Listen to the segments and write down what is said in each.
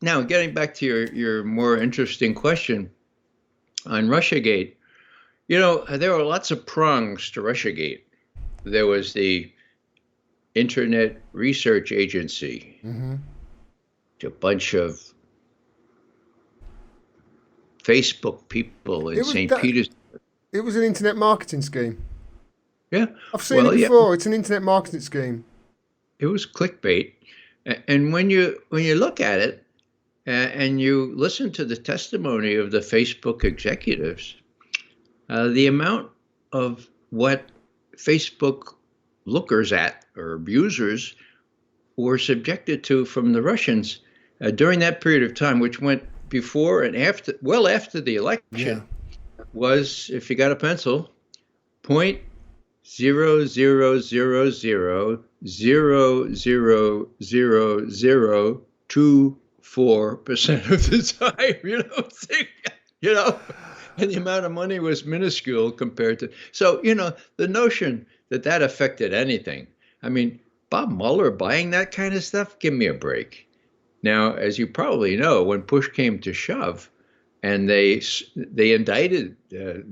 Now, getting back to your more interesting question on Russiagate, there were lots of prongs to Russiagate. There was the Internet Research Agency, Hmm. a bunch of Facebook people in It was St. that. Petersburg. It was an internet marketing scheme. Yeah, I've seen it well, yeah, before. It's an internet marketing scheme. it was clickbait. And when you look at it and you listen to the testimony of the Facebook executives, the amount of what Facebook lookers at or abusers were subjected to from the Russians during that period of time, which went before and after, well after the Yeah. election, was, if you got a pencil, 0.000000024% of the time. You know, and the amount of money was minuscule compared to. So, the notion that that affected anything. I mean, Bob Mueller buying that kind of stuff, give me a break. Now, as you probably know, when push came to shove, and they indicted they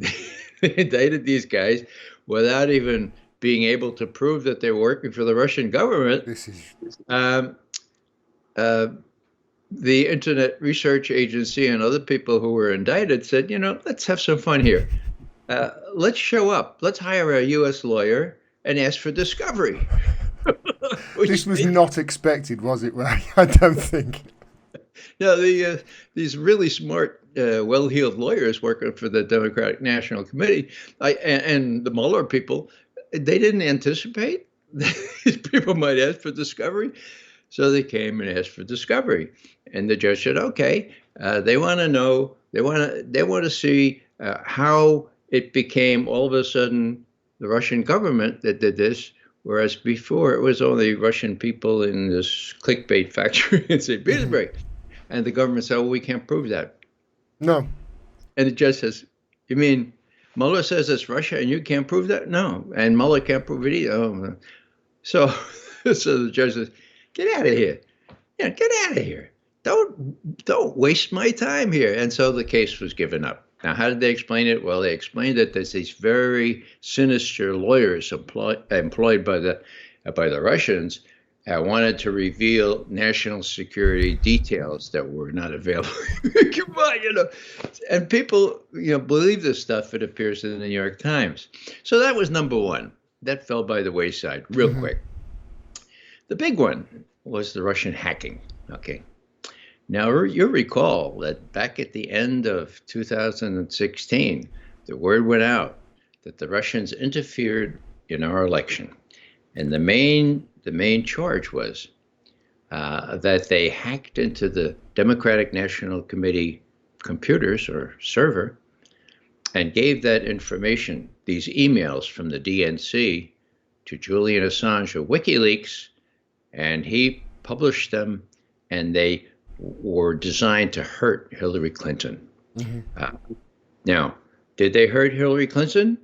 indicted these guys without even being able to prove that they were working for the Russian government. This is. Um, uh, the Internet Research Agency and other people who were indicted said, let's have some fun here. Let's show up. Let's hire a U.S. lawyer and ask for discovery, This which was they not expected, was it, Ray? I don't think. these really smart, well-heeled lawyers working for the Democratic National Committee, and the Mueller people, they didn't anticipate these people might ask for discovery, so they came and asked for discovery, and the judge said, "Okay, they want to know, they want to see how it became all of a sudden the Russian government that did this." Whereas before it was only Russian people in this clickbait factory in St. Hmm. Petersburg. And the government said, well, we can't prove that. No. And the judge says, you mean Mueller says it's Russia and you can't prove that? No. And Mueller can't prove it either. Oh. So, so the judge says, get out of here. Yeah, get out of here. Don't waste my time here. And so the case was given up. Now, how did they explain it? Well, they explained that there's these very sinister lawyers employed by the Russians wanted to reveal national security details that were not available. Come on, and people, believe this stuff. It appears in the New York Times. So that was number one. That fell by the wayside real Hmm. quick. The big one was the Russian hacking. Okay. Now, you'll recall that back at the end of 2016, the word went out that the Russians interfered in our election. And the main charge was that they hacked into the Democratic National Committee computers or server and gave that information, these emails from the DNC, to Julian Assange of WikiLeaks, and he published them, and they were designed to hurt Hillary Clinton. Hmm. Uh, Now, did they hurt Hillary Clinton?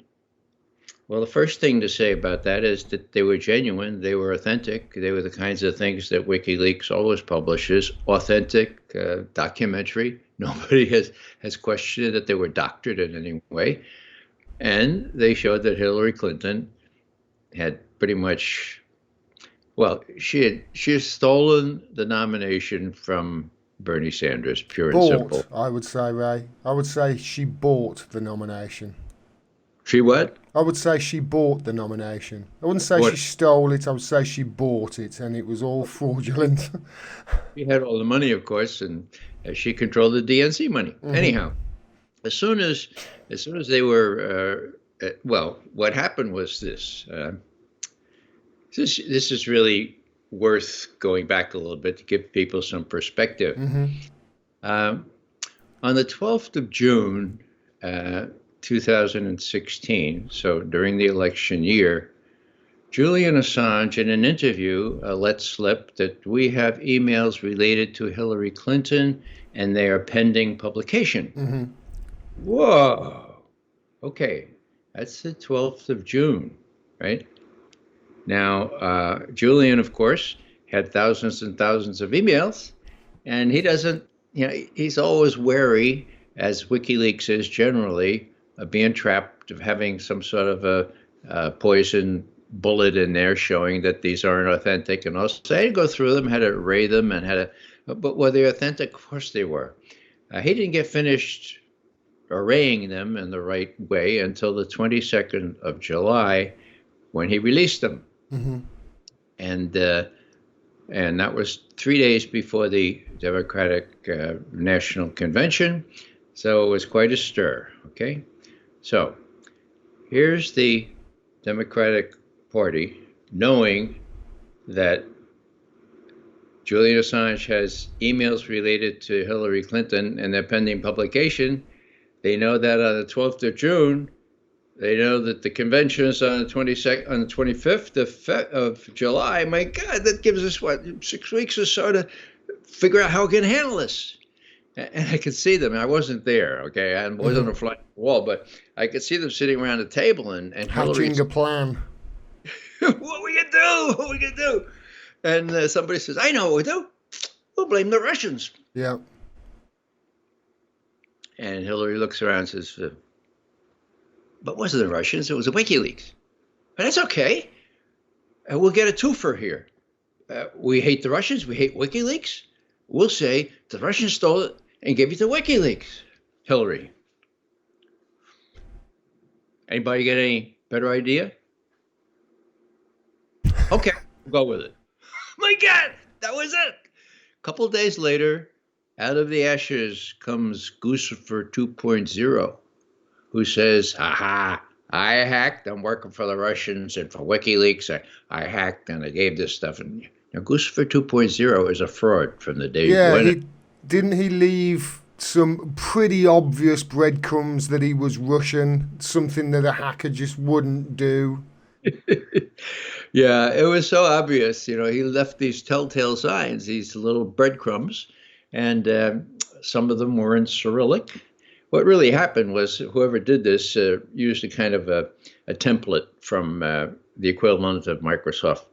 Well, the first thing to say about that is that they were genuine, they were authentic, they were the kinds of things that WikiLeaks always publishes, authentic, documentary. Nobody has questioned that they were doctored in any way. And they showed that Hillary Clinton had pretty much, well, she had stolen the nomination from Bernie Sanders, pure and Bought, simple. I would say, Ray. I would say she bought the nomination. She what? I would say she bought the nomination. I wouldn't say she What? stole it. I would say she bought it, and it was all fraudulent. She had all the money, of course, and she controlled the DNC money. Hmm. Anyhow, as soon as as soon as they were, well, what happened was this. This is really worth going back a little bit to give people some perspective. Hmm. Um, on the 12th of June, uh, 2016, so during the election year, Julian Assange, in an interview, let slip that we have emails related to Hillary Clinton and they are pending publication. Hmm. Whoa. Okay, that's the 12th of June, right? Now, Julian, of course, had thousands and thousands of emails, And he doesn't, he's always wary, as WikiLeaks is generally, of being trapped, of having some sort of a poison bullet in there showing that these aren't authentic. And also, I had to go through them, had to array them, and had to, but were they authentic? Of course they were. He didn't get finished arraying them in the right way until the 22nd of July when he released them. Mm-hmm. And that was 3 days before the Democratic National Convention. So it was quite a stir. Okay. So here's the Democratic Party knowing that Julian Assange has emails related to Hillary Clinton and their pending publication. They know that on the 12th of June, they know that the convention is on the 22nd, on the 25th of July. My God, that gives us what, 6 weeks or so to figure out how we can handle this. And I could see them. I wasn't there, okay? I wasn't on a fly wall, but I could see them sitting around the table and Hillary. Hatching a plan. What we gonna do? What we gonna do? And somebody says, "I know what we do. We'll blame the Russians." Yeah. And Hillary looks around and says, "But it wasn't the Russians. It was the WikiLeaks." But that's okay. We'll get a twofer here. We hate the Russians. We hate WikiLeaks. We'll say the Russians stole it and gave it to WikiLeaks. Hillary. Anybody get any better idea? Okay, we'll go with it. My God, that was it. A couple of days later, out of the ashes comes Guccifer 2.0, who says, "Aha, I hacked. I'm working for the Russians and for WikiLeaks. I hacked and I gave this stuff." And now Guccifer 2.0 is a fraud from the day. Yeah, didn't he leave some pretty obvious breadcrumbs that he was Russian, something that a hacker just wouldn't do? Yeah, it was so obvious. He left these telltale signs, these little breadcrumbs, and some of them were in Cyrillic. What really happened was whoever did this used a kind of a template from the equivalent of Microsoft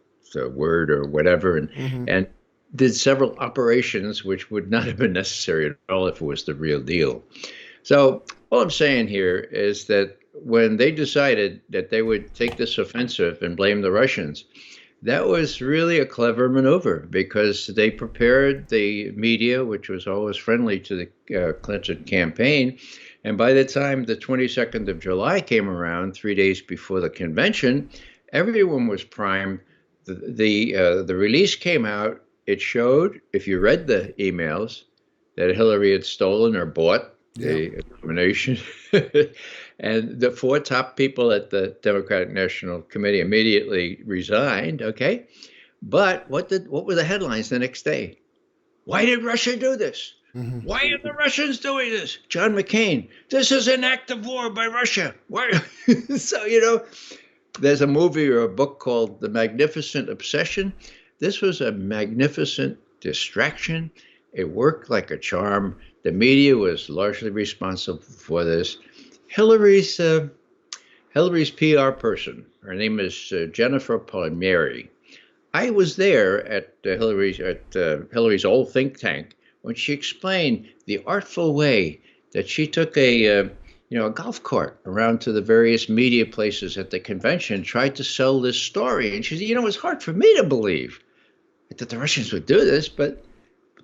Word or whatever, and did several operations which would not have been necessary at all if it was the real deal. So all I'm saying here is that when they decided that they would take this offensive and blame the Russians, that was really a clever maneuver because they prepared the media, which was always friendly to the Clinton campaign. And by the time the 22nd of July came around, 3 days before the convention, everyone was primed. The release came out. It showed, if you read the emails, that Hillary had stolen or bought the nomination. And the 4 top people at the Democratic National Committee immediately resigned, okay? But what were the headlines the next day? Why did Russia do this? Mm-hmm. Why are the Russians doing this? John McCain, this is an act of war by Russia. Why? So, there's a movie or a book called The Magnificent Obsession. This was a magnificent distraction. It worked like a charm. The media was largely responsible for this. Hillary's PR person, her name is Jennifer Palmieri. I was there at Hillary's old think tank when she explained the artful way that she took a golf cart around to the various media places at the convention, tried to sell this story. And she said, it's hard for me to believe that the Russians would do this, but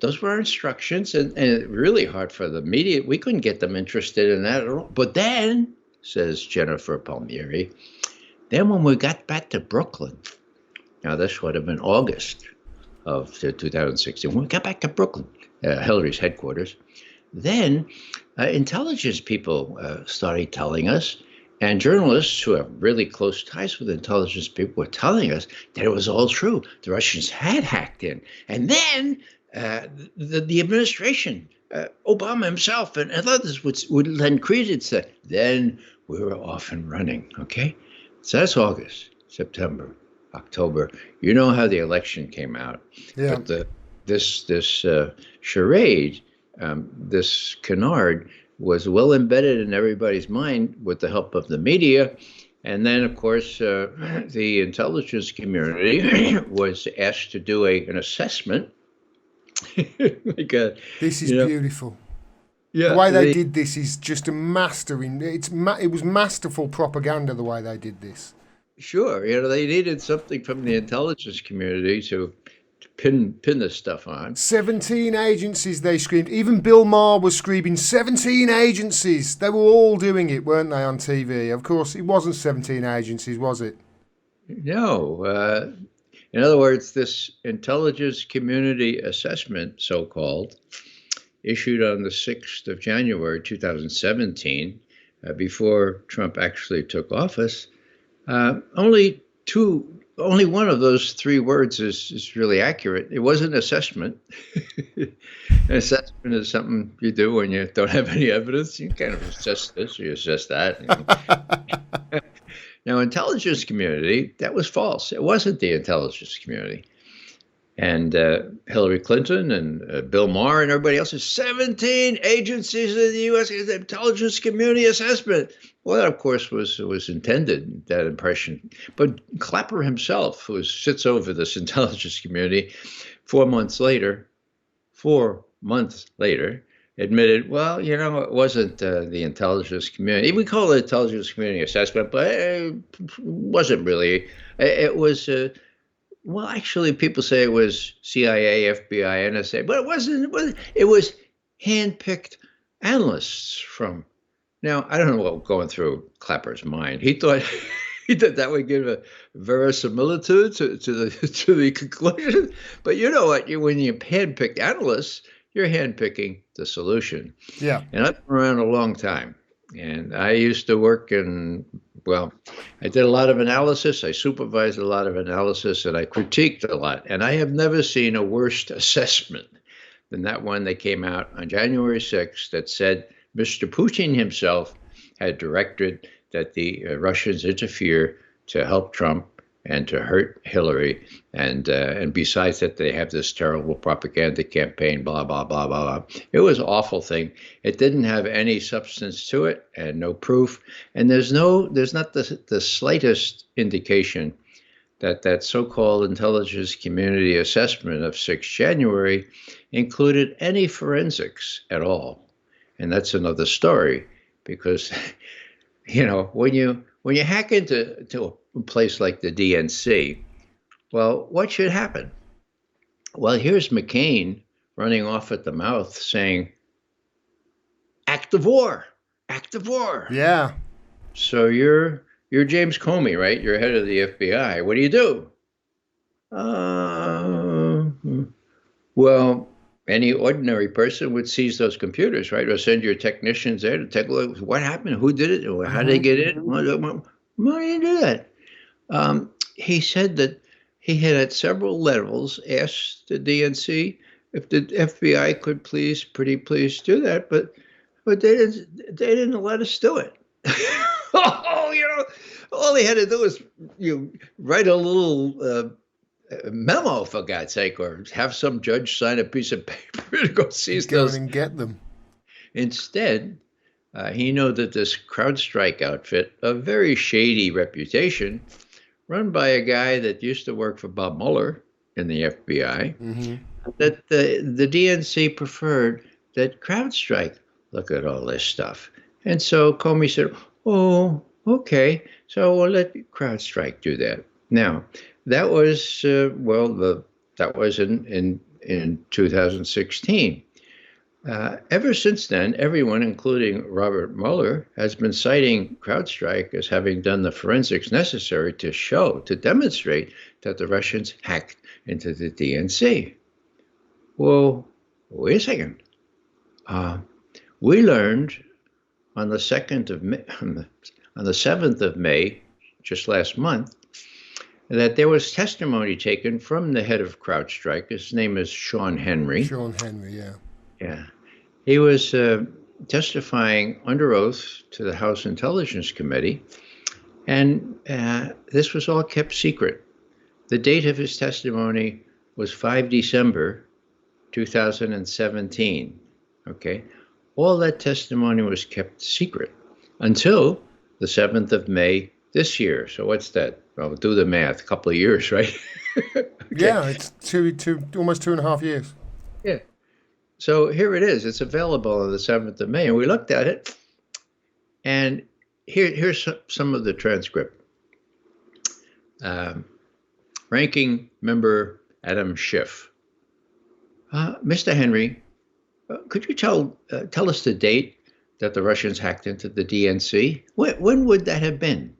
those were our instructions, and really hard for the media. We couldn't get them interested in that at all. But then, says Jennifer Palmieri, then when we got back to Brooklyn, now this would have been August of 2016, when we got back to Brooklyn, Hillary's headquarters, then intelligence people started telling us, and journalists who have really close ties with intelligence people were telling us that it was all true. The Russians had hacked in. And then the administration, Obama himself and others would lend credence to, then we were off and running, okay? So that's August, September, October. You know how the election came out. Yeah. But this charade, this canard, was well embedded in everybody's mind with the help of the media. And then, of course, the intelligence community was asked to do an assessment Like, This is you know, beautiful. The yeah, way they did this is just a mastering. It was masterful propaganda the way they did this. sure. They needed something from the intelligence community to pin this stuff on. 17 agencies, they screamed. Even Bill Maher was screaming, 17 agencies. They were all doing it, weren't they, on TV? Of course, it wasn't 17 agencies, was it? No, in other words, this intelligence community assessment, so called, issued on the 6th of January 2017, before Trump actually took office, only one of those three words is really accurate. It was an assessment. An assessment is something you do when you don't have any evidence. You kind of assess this or you assess that. Now, intelligence community, that was false. It wasn't the intelligence community. And Hillary Clinton and Bill Maher and everybody else is 17 agencies of the U.S. intelligence community assessment. Well, that, of course, was intended, that impression. But Clapper himself, who sits over this intelligence community, 4 months later, admitted, well, it wasn't the intelligence community. We call it intelligence community assessment, but it wasn't really. It was well, actually, people say it was CIA, FBI, NSA, but it wasn't. It was handpicked analysts from. Now, I don't know what was going through Clapper's mind. He thought he thought that would give a verisimilitude to the to the conclusion. But you know what? When you handpick analysts, you're handpicking the solution. Yeah. And I've been around a long time. And I used to work in, well, I did a lot of analysis. I supervised a lot of analysis and I critiqued a lot. And I have never seen a worse assessment than that one that came out on January 6th that said Mr. Putin himself had directed that the Russians interfere to help Trump and to hurt Hillary. And besides that, they have this terrible propaganda campaign, blah, blah, blah, blah, blah. It was an awful thing. It didn't have any substance to it and no proof. And there's not the slightest indication that that so-called intelligence community assessment of 6 January included any forensics at all. And that's another story because, when you hack into a place like the DNC, well, what should happen? Well, here's McCain running off at the mouth saying, act of war, act of war. Yeah. So you're James Comey, right? You're head of the FBI. What do you do? Well, any ordinary person would seize those computers, right? Or send your technicians there to take a look. What happened? Who did it? Or how did they get in? Why do you do that? He said that he had at several levels asked the DNC if the FBI could pretty please do that, but they didn't let us do it. Oh, all they had to do was write a little memo, for God's sake, or have some judge sign a piece of paper to go seize Go those. and get them. Instead, he knew that this CrowdStrike outfit, a very shady reputation, run by a guy that used to work for Bob Mueller in the FBI, that the DNC preferred that CrowdStrike look at all this stuff. And so Comey said, oh, okay, so we'll let CrowdStrike do that. Now, that was, that was in 2016. Ever since then, everyone, including Robert Mueller, has been citing CrowdStrike as having done the forensics necessary to demonstrate that the Russians hacked into the DNC. Well, wait a second. We learned on the 2nd of May, on the 7th of May, just last month, that there was testimony taken from the head of CrowdStrike. His name is Sean Henry. Sean Henry, yeah. Yeah. He was testifying under oath to the House Intelligence Committee, and this was all kept secret. The date of his testimony was 5 December 2017. Okay. All that testimony was kept secret until the 7th of May this year. So what's that? Well, do the math. A couple of years, right? Okay. Yeah, it's almost 2.5 years. Yeah, So here it is. It's available on the 7th of May. And we looked at it, and here's some of the transcript. Um, Ranking Member Adam Schiff. Mr. Henry, could you tell us the date that the Russians hacked into the DNC? When would that have been?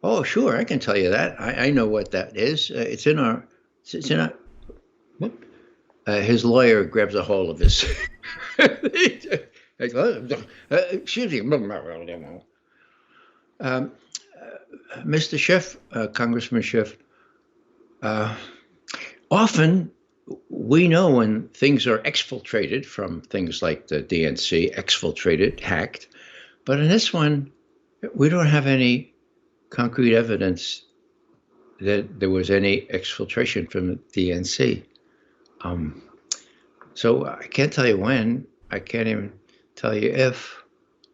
Oh, sure, I can tell you that. I know what that is. It's in our. Whoop. His lawyer grabs a hold of his. Excuse me. Mr. Schiff, Congressman Schiff, uh, often we know when things are exfiltrated from things like the DNC, exfiltrated, hacked, but in this one, we don't have any concrete evidence that there was any exfiltration from the DNC. So I can't tell you when. I can't even tell you if.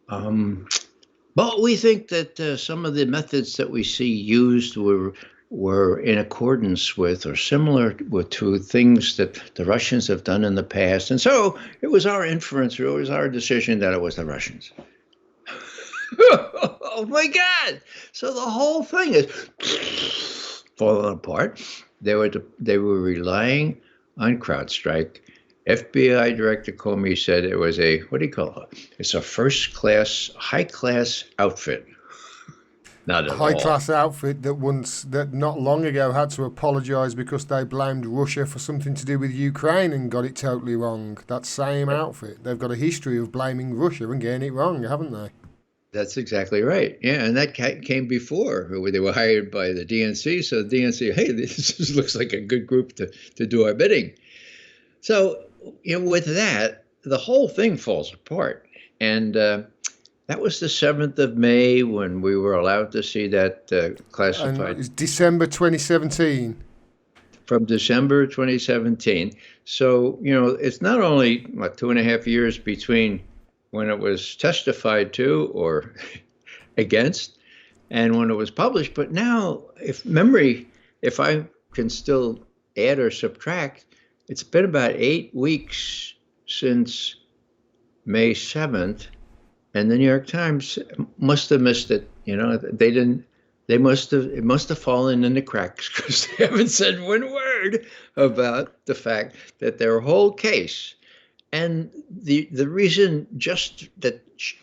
But we think that some of the methods that we see used were in accordance with or similar to things that the Russians have done in the past. And so it was our inference, it was our decision that it was the Russians. Oh my God! So the whole thing is falling apart. They were relying on CrowdStrike. FBI Director Comey said it was a, what do you call it? It's a high class outfit. Not at High all. class outfit that not long ago had to apologise because they blamed Russia for something to do with Ukraine and got it totally wrong. That same outfit, they've got a history of blaming Russia and getting it wrong, haven't they? That's exactly right. Yeah, and that came before they were hired by the DNC. So the DNC, hey, this looks like a good group to do our bidding. So, with that, the whole thing falls apart. And that was the 7th of May when we were allowed to see that classified. And it's December 2017. From December 2017. So, it's not only 2.5 years between when it was testified to or against and when it was published. But now, if I can still add or subtract, it's been about 8 weeks since May 7th, and the New York Times must have missed it. They didn't. It must have fallen in the cracks because they haven't said one word about the fact that their whole case and the reason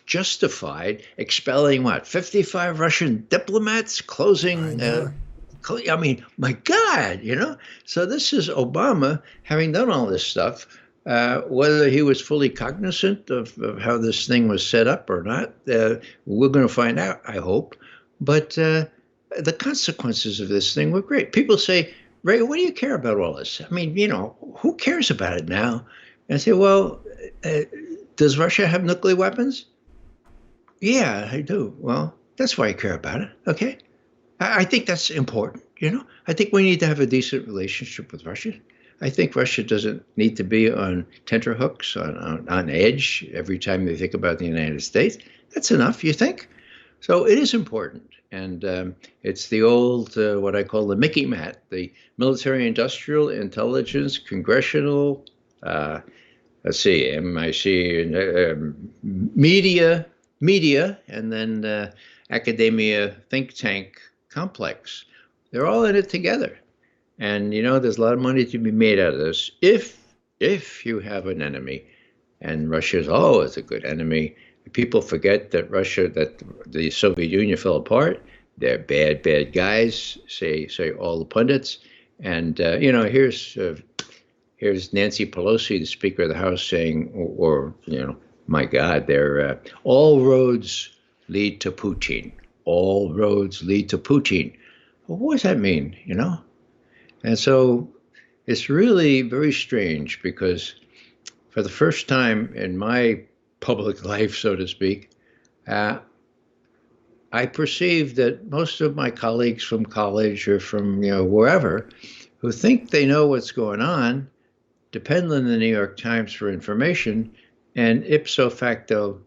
justified expelling 55 Russian diplomats, closing. I mean, my God, So this is Obama having done all this stuff. Whether he was fully cognizant of how this thing was set up or not, we're going to find out, I hope. But the consequences of this thing were great. People say, Ray, what do you care about all this? I mean, who cares about it now? And I say, well, does Russia have nuclear weapons? Yeah, I do. Well, that's why I care about it. Okay. I think that's important. I think we need to have a decent relationship with Russia. I think Russia doesn't need to be on tenterhooks, on edge every time they think about the United States. That's enough, you think? So it is important. And it's the old, what I call the Mickey Mat, the military industrial intelligence congressional, let's see, MIC, media, and then academia think tank complex. They're all in it together. And, there's a lot of money to be made out of this if you have an enemy. And Russia's always a good enemy. People forget that that the Soviet Union fell apart. They're bad, bad guys, say all the pundits. And, here's Nancy Pelosi, the Speaker of the House, saying, my God, they're all roads lead to Putin. All roads lead to Putin. Well, what does that mean, And so it's really very strange because for the first time in my public life, so to speak, I perceive that most of my colleagues from college or from wherever who think they know what's going on depend on the New York Times for information and ipso facto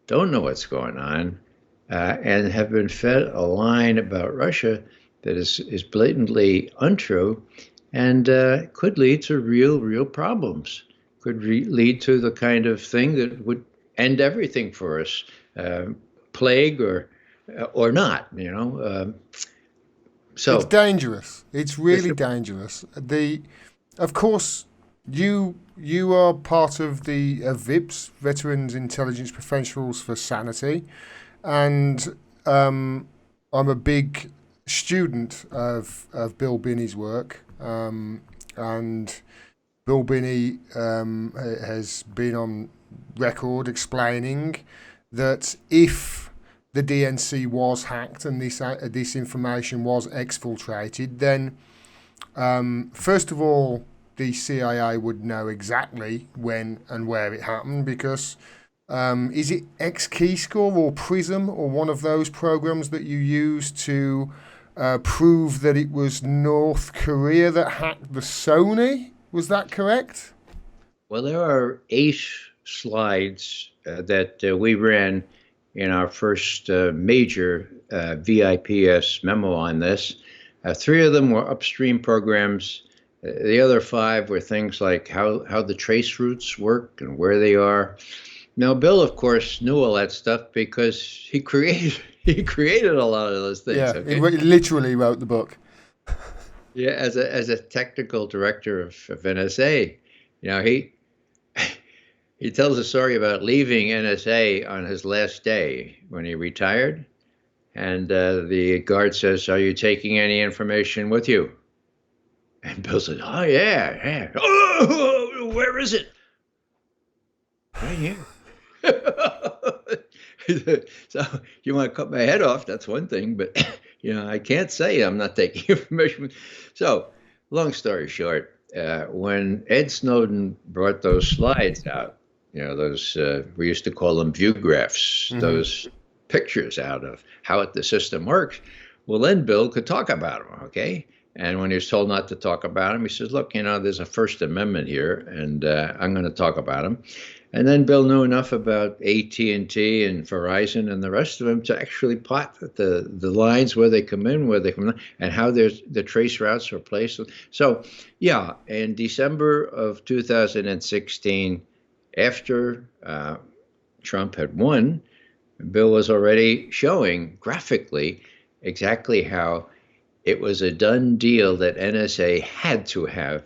don't know what's going on and have been fed a line about Russia that is blatantly untrue and could lead to real problems. could lead to the kind of thing that would end everything for us, uh, plague or not, you know. It's So dangerous. It's it's really dangerous. Of course, you are part of the VIPS, Veterans Intelligence Professionals for Sanity, and I'm a big student of Bill Binney's work, and Bill Binney has been on record explaining that if the DNC was hacked and this information was exfiltrated, then first of all, the CIA would know exactly when and where it happened because is it X Keyscore or Prism or one of those programs that you use to prove that it was North Korea that hacked the Sony? Was that correct? Well, there are 8 slides that we ran in our first major VIPS memo on this. 3 of them were upstream programs. The other 5 were things like how the trace routes work and where they are. Now, Bill, of course, knew all that stuff because he created a lot of those things. Yeah, he Okay, literally wrote the book. yeah, as a technical director of NSA, you know, he tells a story about leaving NSA on his last day when he retired, and the guard says, "Are you taking any information with you?" And Bill says, "Oh yeah, yeah. Oh, where is it? Right here." So you want to cut my head off? That's one thing, but I can't say I'm not taking information. So, long story short, when Ed Snowden brought those slides out, those we used to call them view graphs, Mm-hmm. those pictures out of how the system works. Well, then Bill could talk about them, okay? And when he was told not to talk about them, he says, "Look, there's a First Amendment here, and I'm going to talk about them." And then Bill knew enough about AT&T and Verizon and the rest of them to actually plot the lines where they come in, where they come in, and how the trace routes are placed. So, yeah, in December of 2016, after Trump had won, Bill was already showing graphically exactly how it was a done deal that NSA had to have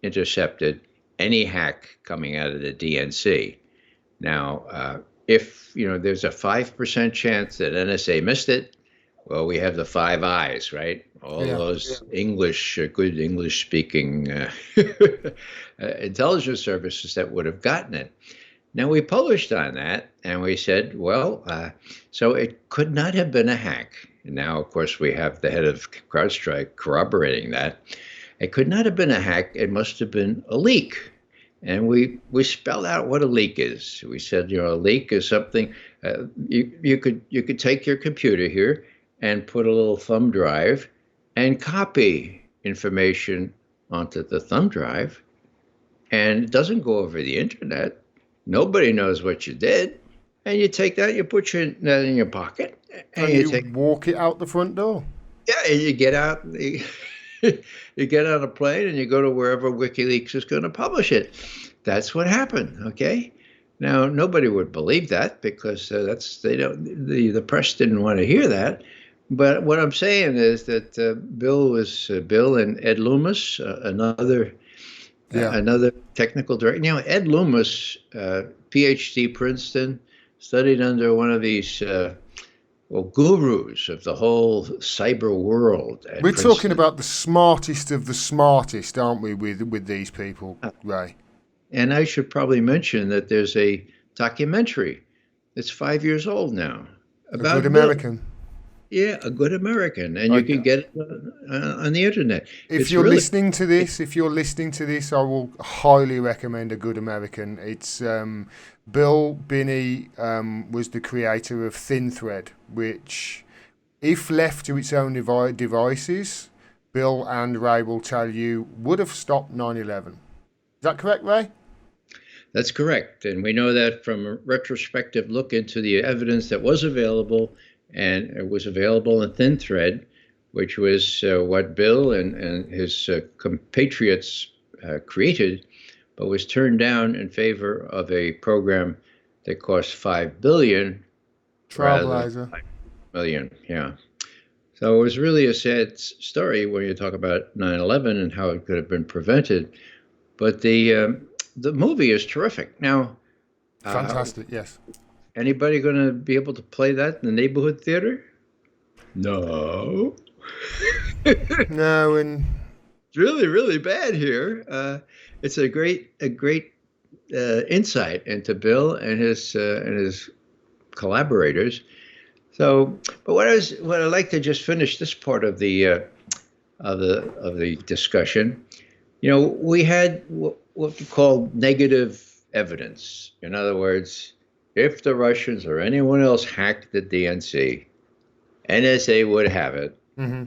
intercepted any hack coming out of the DNC. Now, if there's a 5% chance that NSA missed it, well, we have the 5 eyes, right? All Yeah. those English, good English-speaking intelligence services that would have gotten it. Now, we published on that, and we said, well, so it could not have been a hack. And now, of course, we have the head of CrowdStrike corroborating that. It could not have been a hack. It must have been a leak. And we spelled out what a leak is. We said, a leak is something you could take your computer here and put a little thumb drive and copy information onto the thumb drive, and it doesn't go over the internet. Nobody knows what you did, and you take that, you put that in your pocket, and And you you take walk it out the front door. yeah, and you get out. You get on a plane and you go to wherever WikiLeaks is going to publish it. That's what happened. Okay. Now nobody would believe that because they don't the press didn't want to hear that. But what I'm saying is that Bill and Ed Loomis, Yeah. another technical director. Ed Loomis, PhD, Princeton, studied under one of these gurus of the whole cyber world at We're talking Princeton. about the smartest of the smartest, aren't we, with these people, Ray? And I should probably mention that there's a documentary that's 5 years old now A good about Bill. American. Yeah, a good American, and I, you can get it on the internet. if It's you're really listening to this, I will highly recommend A Good American. It's Bill Binney was the creator of Thin Thread, which, if left to its own devices, Bill and Ray will tell you would have stopped 9/11. Is that correct, Ray? That's correct, and we know that from a retrospective look into the evidence that was available, and it was available in Thin Thread, which was what Bill and his compatriots created but was turned down in favor of a program that cost $5 billion rather than Trailblazer. $5 million. Yeah. So it was really a sad story when you talk about 9/11 and how it could have been prevented. But the movie is terrific. Now, uh, Fantastic, yes. anybody going to be able to play that in the neighborhood theater? No. It's No, and really, really bad here. It's a great insight into Bill and his collaborators. So, but what I like to just finish this part of the discussion. We had what we call negative evidence. In other words, if the Russians or anyone else hacked the DNC, NSA would have it. hmm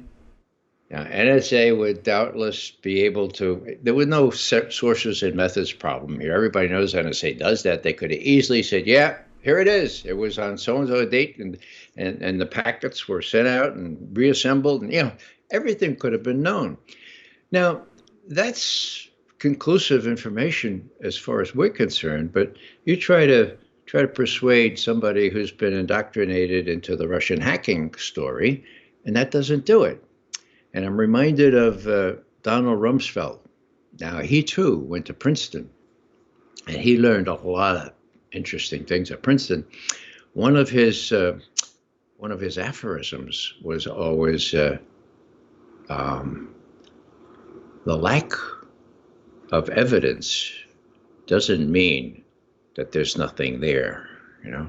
Now, NSA would doubtless be able to. There were no sources and methods problem here. Everybody knows NSA does that. They could have easily said, "Yeah, here it is. It was on so and so date, and the packets were sent out and reassembled, and everything could have been known." Now, that's conclusive information as far as we're concerned. But you try to persuade somebody who's been indoctrinated into the Russian hacking story, and that doesn't do it. And I'm reminded of Donald Rumsfeld. Now, he too went to Princeton, and he learned a lot of interesting things at Princeton. One of his one of his aphorisms was always um, the lack of evidence doesn't mean that there's nothing there. You know,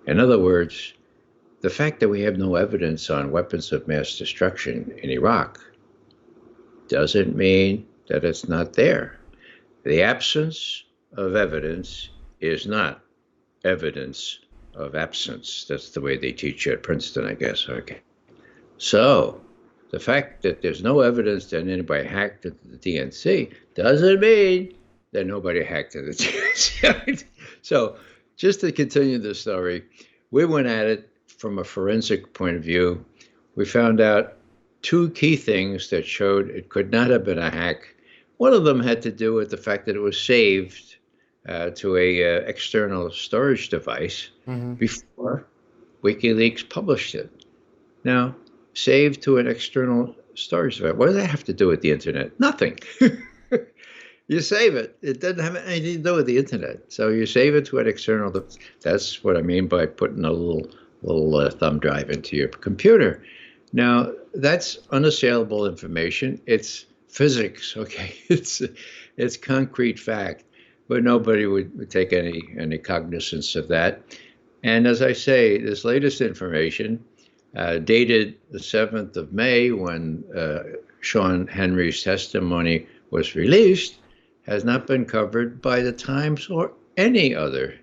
in other words, the fact that we have no evidence on weapons of mass destruction in Iraq doesn't mean that it's not there. The absence of evidence is not evidence of absence. That's the way they teach you at Princeton, I guess. Okay. So the fact that there's no evidence that anybody hacked into the DNC doesn't mean that nobody hacked into the DNC. So just to continue the story, we went at it from a forensic point of view. We found out two key things that showed it could not have been a hack. One of them had to do with the fact that it was saved to a external storage device hmm before WikiLeaks published it. Now, saved to an external storage device. What does that have to do with the internet? Nothing. You save it. It doesn't have anything to do with the internet. So you save it to an external. That's what I mean by putting a little thumb drive into your computer. Now, that's unassailable information. It's physics, okay? It's concrete fact, but nobody would take any cognizance of that. And as I say, this latest information, dated the 7th of May, when Sean Henry's testimony was released, has not been covered by the Times or any other.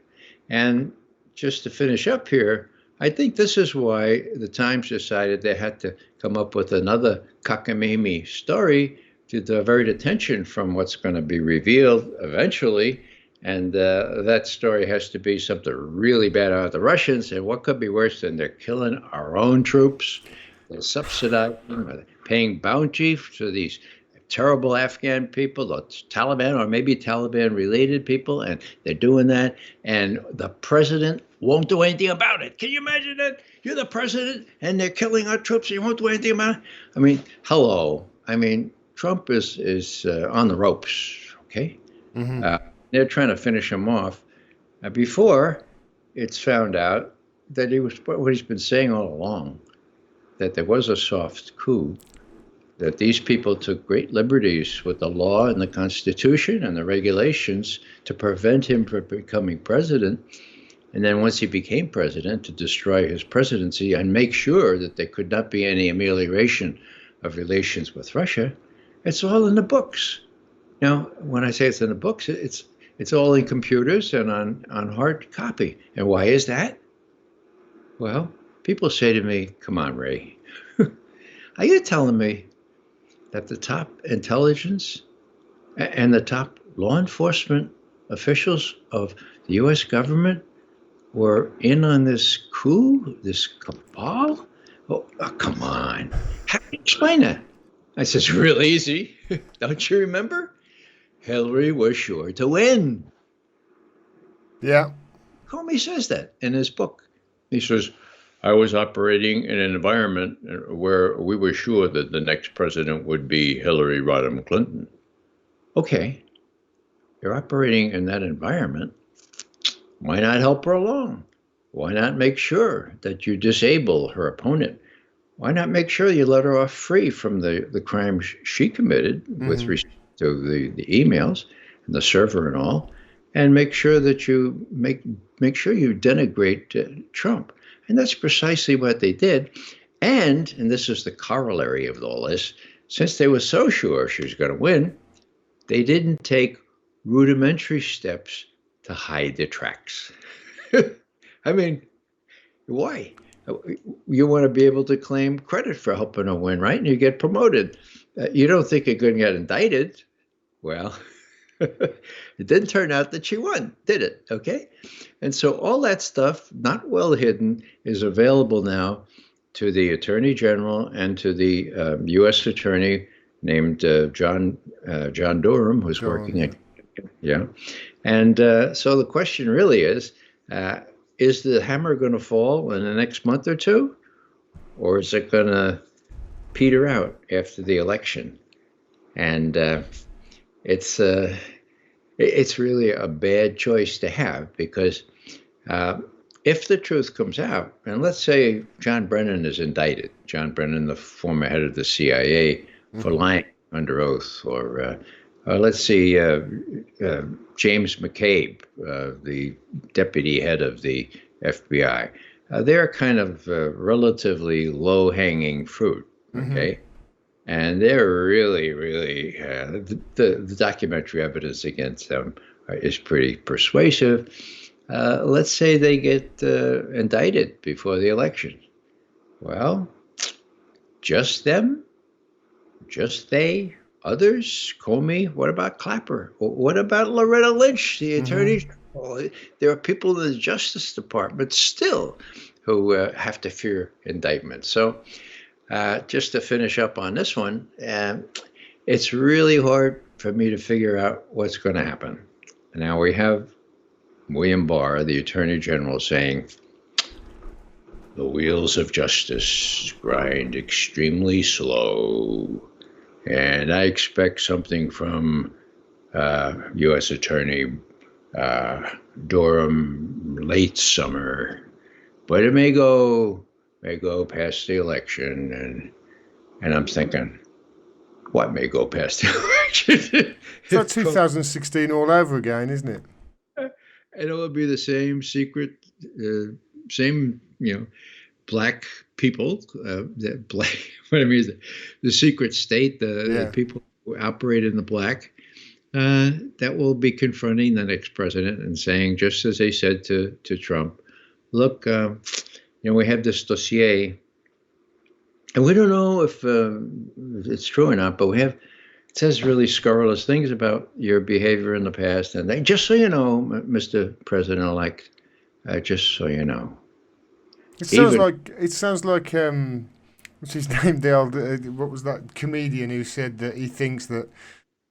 And just to finish up here, I think this is why the Times decided they had to come up with another cockamamie story to divert attention from what's going to be revealed eventually. And that story has to be something really bad about the Russians. And what could be worse than they're killing our own troops? They're subsidizing, paying bounty to these terrible Afghan people, the Taliban, or maybe Taliban-related people, and they're doing that. And the president won't do anything about it. Can you imagine that? You're the president, and they're killing our troops, and you won't do anything about it? I mean, hello. I mean, Trump is on the ropes, okay? hmm They're trying to finish him off. Before it's found out that he was what he's been saying all along, that there was a soft coup, that these people took great liberties with the law and the Constitution and the regulations to prevent him from becoming president. And then once he became president, to destroy his presidency and make sure that there could not be any amelioration of relations with Russia. It's all in the books. Now, when I say it's in the books, it's all in computers and on hard copy. And why is that? Well, people say to me, come on, Ray, are you telling me that the top intelligence and the top law enforcement officials of the U.S. government were in on this coup, this cabal? Oh, come on. How do you explain that? I says, real easy. Don't you remember? Hillary was sure to win. Yeah. Comey says that in his book. He says, I was operating in an environment where we were sure that the next president would be Hillary Rodham Clinton. Okay, you're operating in that environment. Why not help her along? Why not make sure that you disable her opponent? Why not make sure you let her off free from the crimes she committed with Hmm. respect to the emails and the server and all, and make sure that you make sure you denigrate Trump? And that's precisely what they did. And this is the corollary of all this, since they were so sure she was going to win, they didn't take rudimentary steps to hide the tracks. I mean, why? You want to be able to claim credit for helping her win, right? And you get promoted. You don't think you're going to get indicted. Well, it didn't turn out that she won, did it? Okay. And so all that stuff, not well hidden, is available now to the Attorney General and to the U.S. Attorney named John Durham, who's Durham, working yeah. at, yeah. And so the question really uh, is the hammer going to fall in the next month or two, or is it going to peter out after the election? And it's uh, it's really a bad choice to have because uh, if the truth comes out, and let's say John Brennan is indicted, John Brennan, the former head of the CIA, for Hmm. lying under oath, or let's see, James McCabe, the deputy head of the FBI. They're kind of relatively low hanging fruit, Hmm. okay? And they're really, really, the documentary evidence against them is pretty persuasive. Let's say they get indicted before the election. Well, just them, just they, others, Comey. What about Clapper? What about Loretta Lynch, the Hmm. attorney general? There are people in the Justice Department still who have to fear indictment. So, just to finish up on this one, it's really hard for me to figure out what's going to happen. Now we have William Barr, the Attorney General, saying the wheels of justice grind extremely slow. And I expect something from U.S. Attorney uh, Durham late summer, but it may go past the election, and I'm thinking, what may go past the election? It's like if 2016 all over again, isn't it? and it'll be the same secret, same black people, that black. What I mean is the secret state, the Yeah. people who operate in the black, that will be confronting the next president and saying, just as they said to Trump, look, we have this dossier, and we don't know if it's true or not, but we have. It says really scurrilous things about your behavior in the past, and they, just so you know, Mr. President-elect, just so you know, It sounds even like what's his name? The old what was that comedian who said that he thinks that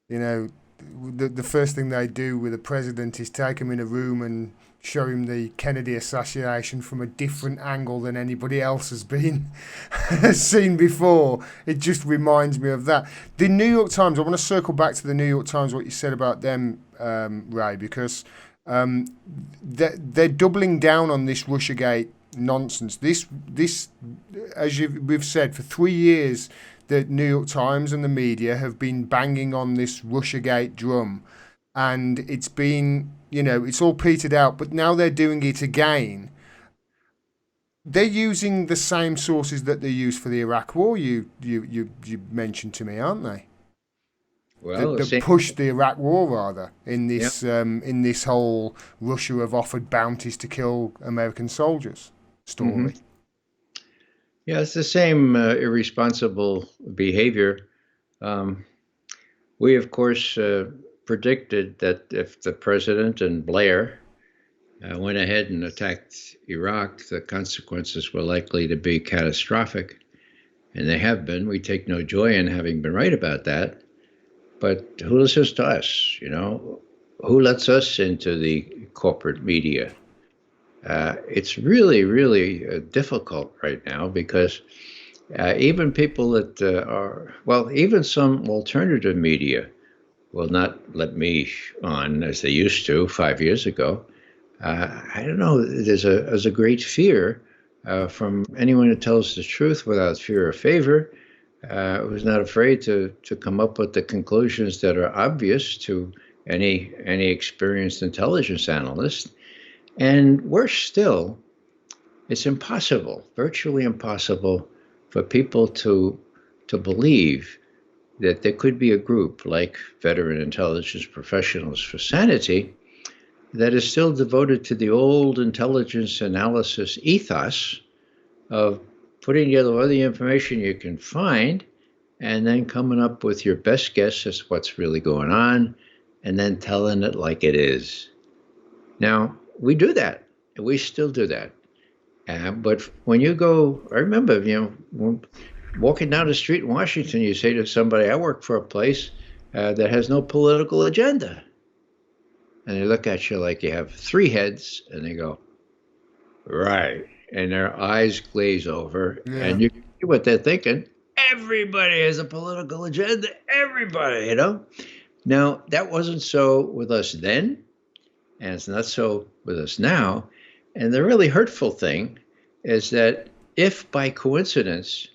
you know the first thing they do with a president is take him in a room and show him the Kennedy assassination from a different angle than anybody else has been seen before. It just reminds me of that. The New York Times. I want to circle back to the New York Times. What you said about them, Ray, because um, they're doubling down on this Russiagate nonsense. This, as we've said, for 3 years, the New York Times and the media have been banging on this Russiagate drum, and it's been, it's all petered out. But now they're doing it again. They're using the same sources that they used for the Iraq War. You mentioned to me, aren't they? well, the That same. pushed the Iraq War rather Yeah. in this whole Russia have offered bounties to kill American soldiers Hmm. story. Yeah, it's the same irresponsible behavior. Um, we, of course, predicted that if the president and Blair went ahead and attacked Iraq, the consequences were likely to be catastrophic, and they have been. We take no joy in having been right about that. But who listens to us? You know, who lets us into the corporate media? It's really, really difficult right now because even people that are, well, even some alternative media will not let me on as they used to 5 years ago. I don't know. There's a great fear from anyone who tells the truth without fear or favor, who's not afraid to come up with the conclusions that are obvious to any experienced intelligence analyst. And worse still, it's impossible, virtually impossible, for people to believe that there could be a group like Veteran Intelligence Professionals for Sanity that is still devoted to the old intelligence analysis ethos of putting together all the information you can find and then coming up with your best guess as to what's really going on and then telling it like it is. Now, we do that. We still do that. But when you go, I remember, walking down the street in Washington, you say to somebody, I work for a place that has no political agenda. And they look at you like you have three heads, and they go, right. And their eyes glaze over, Yeah. and you see what they're thinking. Everybody has a political agenda. Everybody. Now, that wasn't so with us then, and it's not so with us now. And the really hurtful thing is that if by coincidence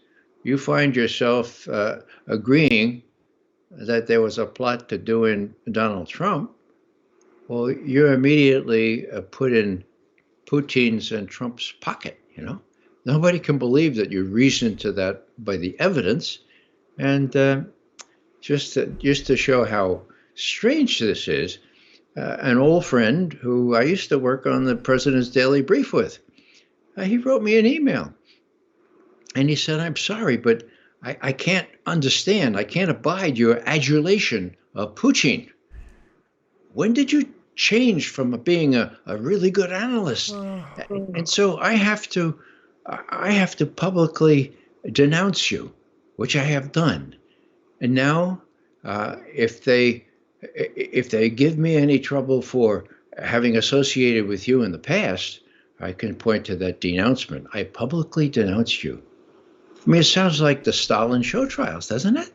you find yourself agreeing that there was a plot to doing Donald Trump, well, you're immediately put in Putin's and Trump's pocket. Nobody can believe that you reasoned to that by the evidence. And just to show how strange this is, an old friend who I used to work on the president's daily brief with, he wrote me an email. And he said, I'm sorry, but I can't understand. I can't abide your adulation of Putin. When did you change from being a really good analyst? And so I have to publicly denounce you, which I have done. And now, if they give me any trouble for having associated with you in the past, I can point to that denouncement. I publicly denounce you. I mean, it sounds like the Stalin show trials, doesn't it?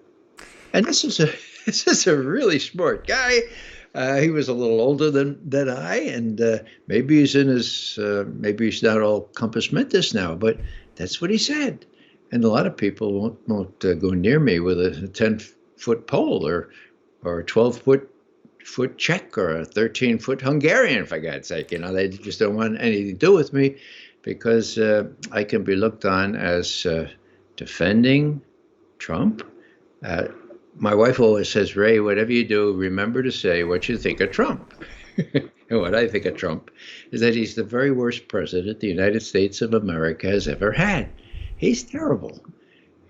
And this is a this is a really smart guy. He was a little older than I, and maybe he's in his maybe he's not all compass mentis now, but that's what he said. And a lot of people won't go near me with a 10-foot pole or a 12-foot Czech or a 13-foot Hungarian, for God's sake. They just don't want anything to do with me because I can be looked on as defending Trump. My wife always says, Ray, whatever you do, remember to say what you think of Trump. And what I think of Trump is that he's the very worst president the United States of America has ever had. He's terrible.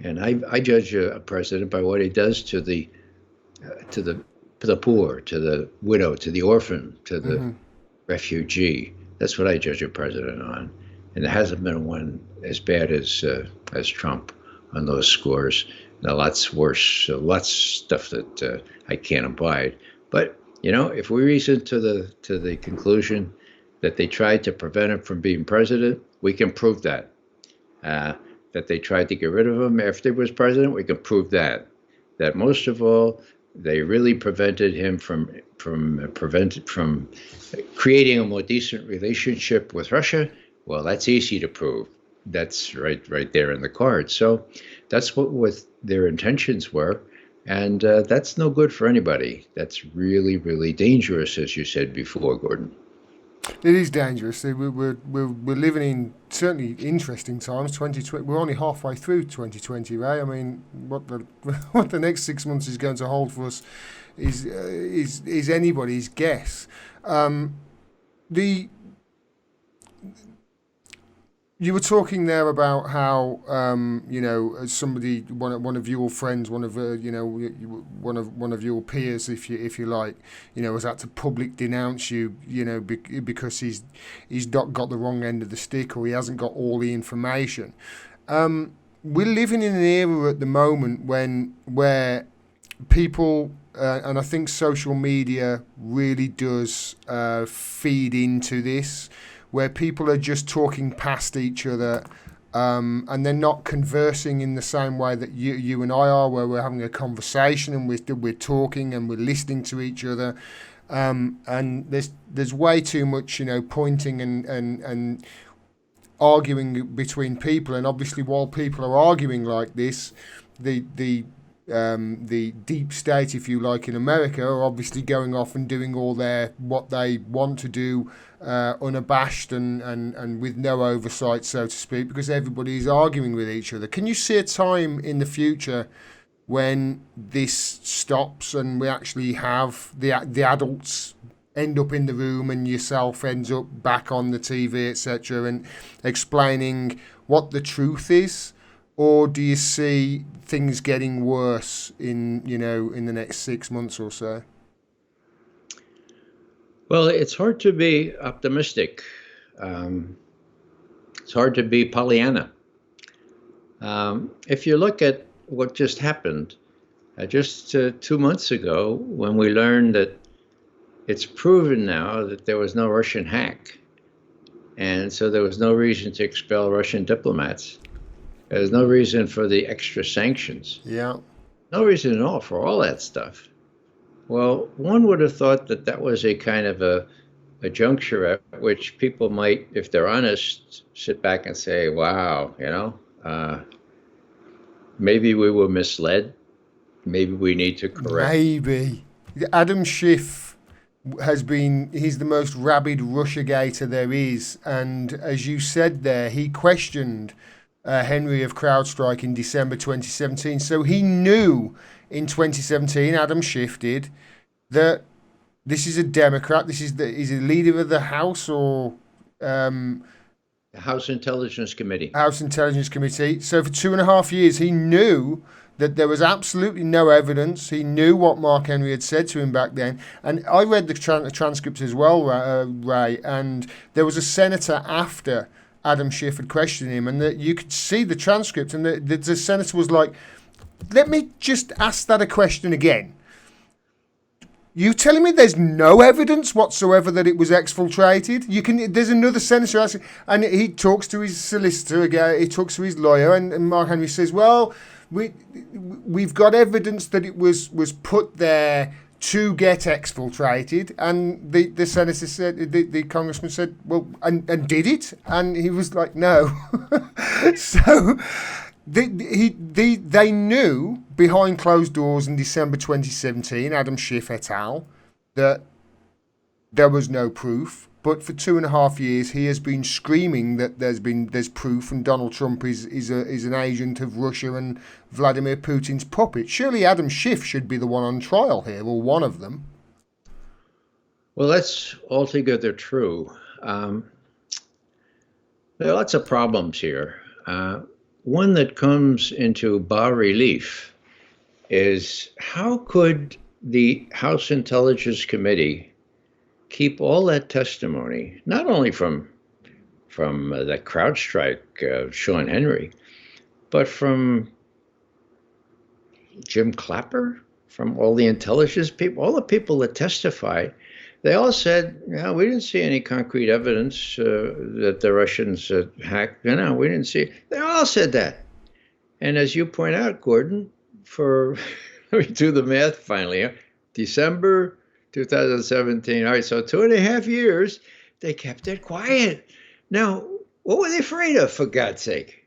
And I judge a president by what he does to the poor, to the widow, to the orphan, to the refugee. That's what I judge a president on. And there hasn't been one as bad as Trump on those scores. Now, lots worse, lots of stuff that I can't abide. But if we reason to the conclusion that they tried to prevent him from being president, we can prove that. That they tried to get rid of him after he was president, we can prove that. That most of all, they really prevented him from creating a more decent relationship with Russia. Well, that's easy to prove. That's right there in the cards. So that's what their intentions were. And that's no good for anybody. That's really, really dangerous, as you said before, Gordon. It is dangerous. We're living in certainly interesting times. 2020. We're only halfway through 2020, Ray. I mean, what the what the next 6 months is going to hold for us is anybody's guess. The You were talking there about how somebody, one of your friends, one of one of your peers, if you like, has had to public denounce you, because he's not got the wrong end of the stick, or he hasn't got all the information. We're living in an era at the moment where people, and I think social media really does feed into this, where people are just talking past each other. And they're not conversing in the same way that you and I are, where we're having a conversation and we're talking and we're listening to each other. And there's way too much, pointing and arguing between people. And obviously, while people are arguing like this, the deep state, if you like, in America are obviously going off and doing all their what they want to do, unabashed and with no oversight, so to speak, because everybody is arguing with each other. Can you see a time in the future when this stops and we actually have the adults end up in the room and yourself ends up back on the TV, etc., and explaining what the truth is? Or do you see things getting worse in the next 6 months or so? Well, it's hard to be optimistic. Um, it's hard to be Pollyanna. If you look at what just happened, just 2 months ago, when we learned that it's proven now that there was no Russian hack, and so there was no reason to expel Russian diplomats. There's no reason for the extra sanctions. Yeah. No reason at all for all that stuff. Well, one would have thought that that was a kind of a juncture at which people might, if they're honest, sit back and say, wow, maybe we were misled. Maybe we need to correct. Maybe. Adam Schiff he's the most rabid Russiagator there is. And as you said there, he questioned Henry of CrowdStrike in December 2017. So he knew in 2017, Adam Schiff did, that this is a Democrat. Is he leader of the House or The House Intelligence Committee. House Intelligence Committee? So for 2.5 years, he knew that there was absolutely no evidence. He knew what Mark Henry had said to him back then. And I read the transcript as well, Ray, and there was a senator after Adam Schiff had questioned him, and you could see the transcript, and the senator was like, let me just ask that a question again. You telling me there's no evidence whatsoever that it was exfiltrated? There's another senator asking, and he talks to his solicitor again. He talks to his lawyer, and Mark Henry says, "Well, we've got evidence that it was put there to get exfiltrated." And the senator said, the congressman said, "Well, and did it?" And he was like, "No." So they knew behind closed doors in December 2017, Adam Schiff et al., that there was no proof. But for 2.5 years, he has been screaming that there's proof, and Donald Trump is an agent of Russia and Vladimir Putin's puppet. Surely Adam Schiff should be the one on trial here, or one of them. Well, that's altogether true. There are lots of problems here. One that comes into bas relief is how could the House Intelligence Committee keep all that testimony, not only from that CrowdStrike Sean Henry, but from Jim Clapper, from all the intelligence people, all the people that testified. They all said, "No, we didn't see any concrete evidence that the Russians hacked. No, we didn't see." They all said that. And as you point out, Gordon, let me do the math finally. December 2017. All right, so 2.5 years, they kept it quiet. Now, what were they afraid of, for God's sake?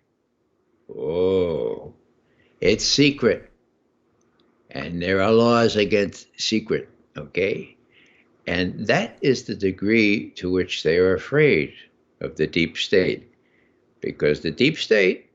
Oh, it's secret. And there are laws against secret, okay? And that is the degree to which they are afraid of the deep state. Because the deep state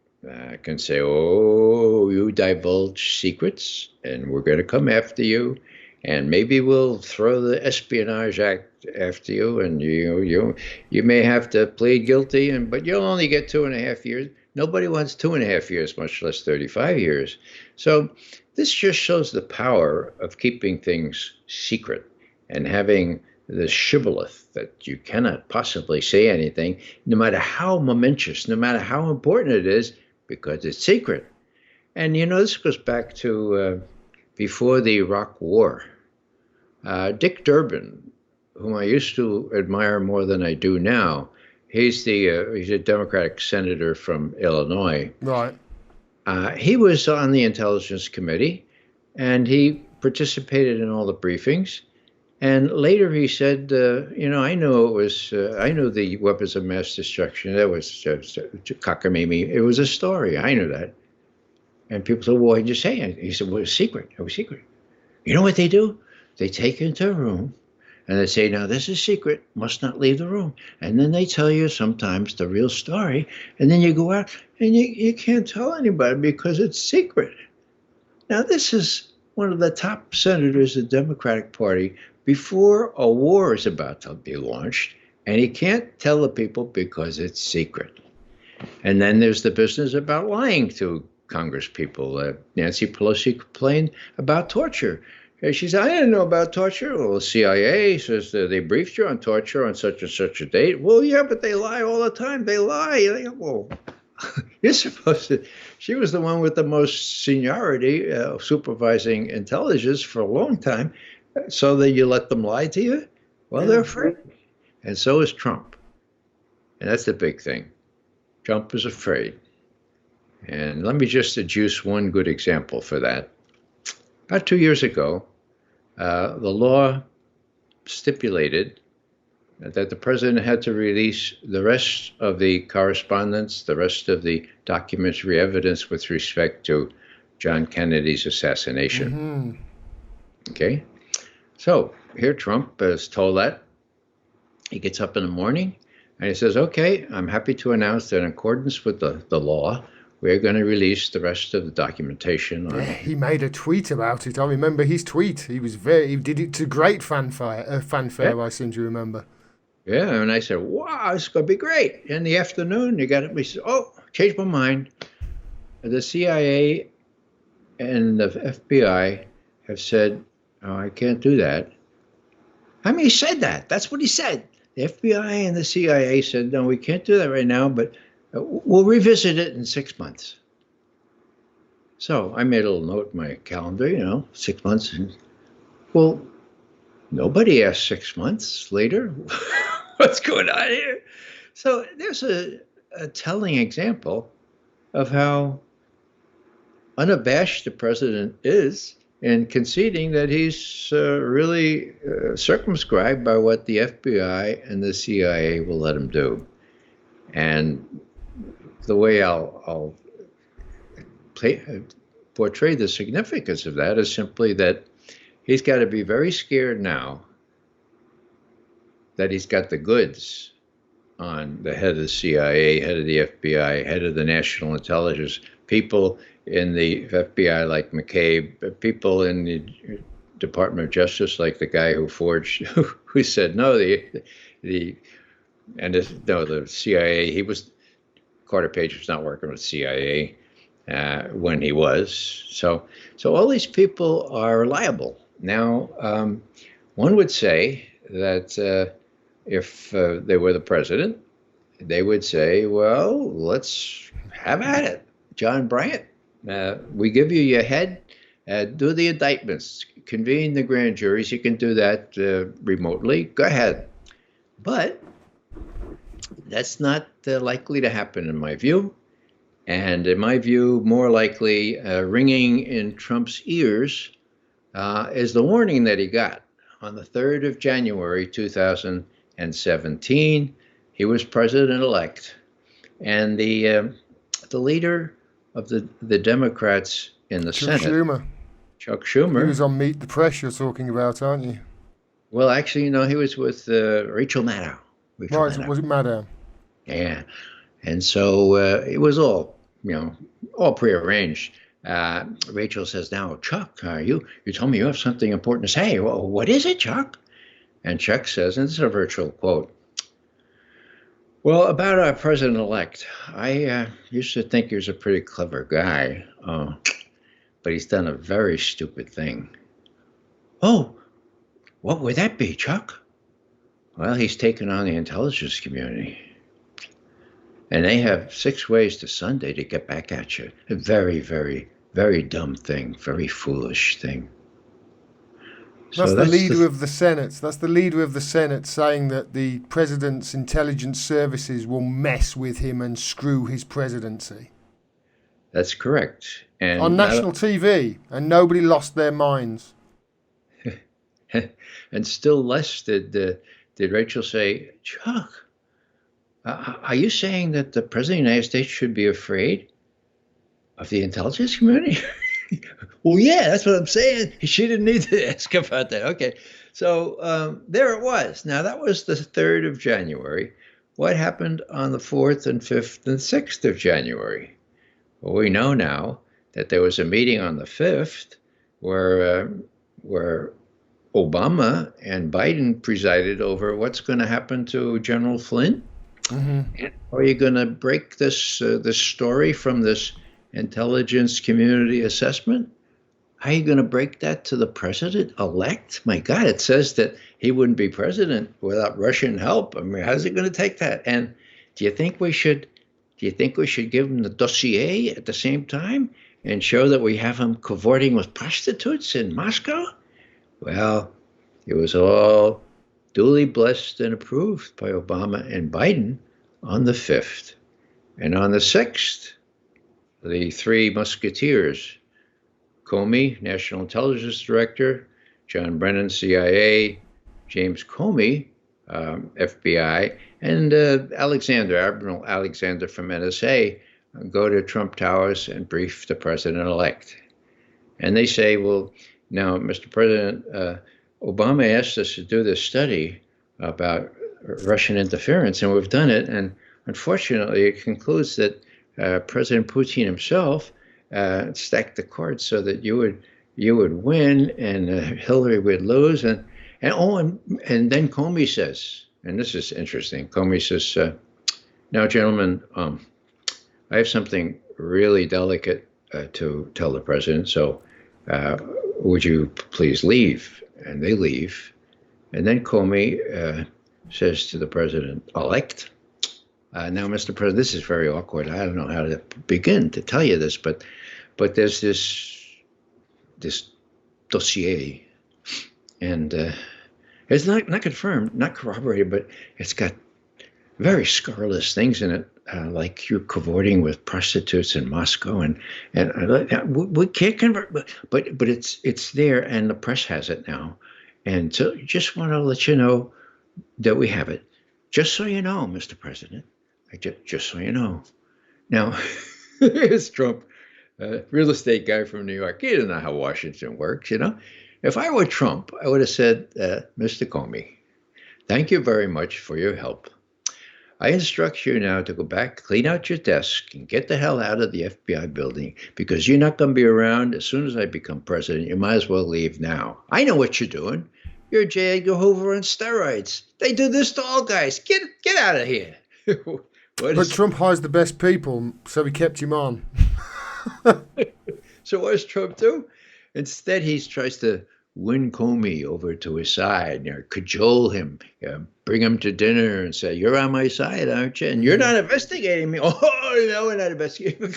can say, oh, you divulge secrets, and we're going to come after you. And maybe we'll throw the Espionage Act after you, and you may have to plead guilty, but you'll only get 2.5 years. Nobody wants 2.5 years, much less 35 years. So this just shows the power of keeping things secret and having the shibboleth that you cannot possibly say anything, no matter how momentous, no matter how important it is, because it's secret. And this goes back to before the Iraq War. Dick Durbin, whom I used to admire more than I do now, he's a Democratic senator from Illinois. Right. He was on the Intelligence Committee, and he participated in all the briefings. And later he said, I knew the weapons of mass destruction. That was cockamamie. It was a story. I knew that. And people said, well, why did you say it? He said, well, it was secret. It was secret. You know what they do? They take you into a room and they say, now this is secret, must not leave the room. And then they tell you sometimes the real story. And then you go out and you can't tell anybody because it's secret. Now, this is one of the top senators of the Democratic Party before a war is about to be launched. And he can't tell the people because it's secret. And then there's the business about lying to Congress people. Nancy Pelosi complained about torture. She said, I didn't know about torture. Well, the CIA says that they briefed you on torture on such and such a date. Well, yeah, but they lie all the time. They lie. Well, you're supposed to. She was the one with the most seniority supervising intelligence for a long time. So that you let them lie to you? Well, they're afraid. And so is Trump. And that's the big thing. Trump is afraid. And let me just adduce one good example for that. About 2 years ago, the law stipulated that the president had to release the rest of the correspondence, the rest of the documentary evidence with respect to John Kennedy's assassination. Mm-hmm. Okay? So here Trump is told that. He gets up in the morning and he says, okay, I'm happy to announce that in accordance with the law, we're going to release the rest of the documentation. He made a tweet about it. I remember his tweet. He did it to great fanfare. Yeah. I seem to remember. Yeah, and I said, wow, it's going to be great. In the afternoon, you got it. We said, oh, changed my mind. The CIA and the FBI have said, oh, I can't do that. I mean, he said that. That's what he said. The FBI and the CIA said, no, we can't do that right now, but we'll revisit it in 6 months. So I made a little note in my calendar, 6 months. Well, nobody asked 6 months later. What's going on here? So there's a telling example of how unabashed the president is in conceding that he's really circumscribed by what the FBI and the CIA will let him do. And the way I'll portray the significance of that is simply that he's got to be very scared now that he's got the goods on the head of the CIA, head of the FBI, head of the National Intelligence, people in the FBI like McCabe, people in the Department of Justice like the guy who forged, who said no, the CIA. Carter Page was not working with CIA when he was. So all these people are liable. Now, one would say that if they were the president, they would say, well, let's have at it. John Bryant, we give you your head, do the indictments, convene the grand juries. You can do that remotely. Go ahead. But that's not likely to happen in my view. And in my view, more likely ringing in Trump's ears is the warning that he got on the 3rd of January, 2017. He was president-elect. And the leader of the Democrats in the Senate, Chuck Schumer. He was on Meet the Press you're talking about, aren't you? Well, actually, he was with Rachel Maddow. Was it Maddow? Yeah. And so it was all prearranged. Rachel says, now, Chuck, you told me you have something important to say. Well, what is it, Chuck? And Chuck says, and this is a virtual quote, well, about our president-elect, I used to think he was a pretty clever guy, but he's done a very stupid thing. Oh, what would that be, Chuck? Well, he's taken on the intelligence community. And they have 6 ways to Sunday to get back at you. Very, very, very dumb thing, very foolish thing. That's So the that's leader the of the Senate. That's the leader of the Senate saying that the president's intelligence services will mess with him and screw his presidency that's correct. on And not national TV, and nobody lost their minds. and still less did Rachel say, Chuck, are you saying that the president of the United States should be afraid of the intelligence community? Well, yeah, that's what I'm saying. She didn't need to ask about that. Okay. So there it was. Now, that was the 3rd of January. What happened on the 4th and 5th and 6th of January? Well, we know now that there was a meeting on the 5th where Obama and Biden presided over what's going to happen to General Flynn. Hmm. And are you going to break this story from this intelligence community assessment? How are you going to break that to the president elect? My God, it says that he wouldn't be president without Russian help. I mean, how's it going to take that? And do you think we should? Do you think we should give him the dossier at the same time and show that we have him cavorting with prostitutes in Moscow? Well, it was all duly blessed and approved by Obama and Biden on the 5th. And on the 6th, the three musketeers, Comey, National Intelligence Director, John Brennan, CIA, James Comey, FBI, and Admiral Alexander from NSA, go to Trump Towers and brief the president-elect. And they say, well, now, Mr. President, Obama asked us to do this study about Russian interference, and we've done it. And unfortunately, it concludes that President Putin himself stacked the cards so that you would win and Hillary would lose. And then Comey says, and this is interesting. Comey says, "Now, gentlemen, I have something really delicate to tell the president. So, would you please leave?" And they leave. And then Comey says to the president-elect, "Now, Mr. President, this is very awkward. I don't know how to begin to tell you this, but there's this dossier, and it's not confirmed, not corroborated, but it's got very scurrilous things in it, like you're cavorting with prostitutes in Moscow, and we can't convert, but it's there, and the press has it now, and so just want to let you know that we have it, just so you know, Mr. President, just so you know." Now, here's Trump, real estate guy from New York. He didn't know how Washington works, you know. If I were Trump, I would have said, "Mr. Comey, thank you very much for your help. I instruct you now to go back, clean out your desk, and get the hell out of the FBI building, because you're not going to be around as soon as I become president. You might as well leave now. I know what you're doing. You're J. Edgar Hoover on steroids. They do this to all guys. Get out of here." But Trump hires the best people, so he kept him on. So what does Trump do? Instead, he tries to win Comey over to his side, cajole him, bring him to dinner and say, "You're on my side, aren't you? And you're not investigating me." "Oh, no, we're not investigating."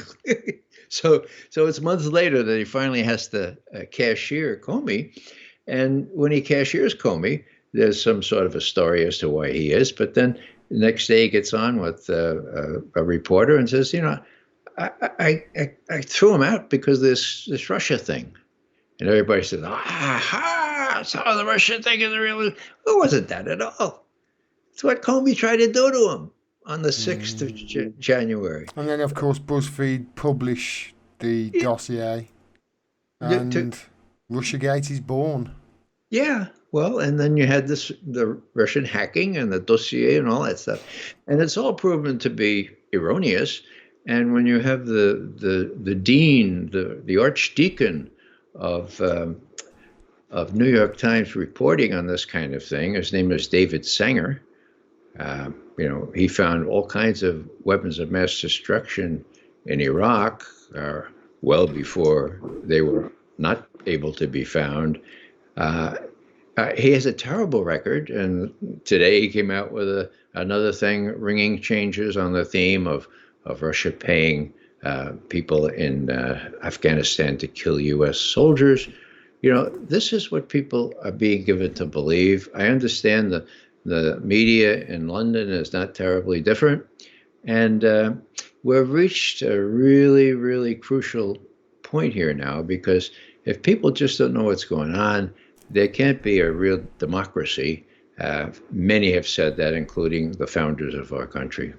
So it's months later that he finally has to cashier Comey. And when he cashiers Comey, there's some sort of a story as to why he is. But then the next day he gets on with a reporter and says, I threw him out because this Russia thing. And everybody says, "Ah, so the Russia thing is real." It wasn't that at all. It's what Comey tried to do to him on the 6th of January. And then, of course, BuzzFeed publish the dossier, Yeah, and Russiagate is born. yeah, well, and then you had the Russian hacking and the dossier and all that stuff. And it's all proven to be erroneous. And when you have the dean, the archdeacon of New York Times reporting on this kind of thing, his name is David Sanger. He found all kinds of weapons of mass destruction in Iraq well before they were not able to be found. He has a terrible record, and today he came out with another thing, ringing changes on the theme of Russia paying people in Afghanistan to kill U.S. soldiers. This is what people are being given to believe. I understand the media in London is not terribly different. And we've reached a really, really crucial point here now because if people just don't know what's going on, there can't be a real democracy. Many have said that, including the founders of our country.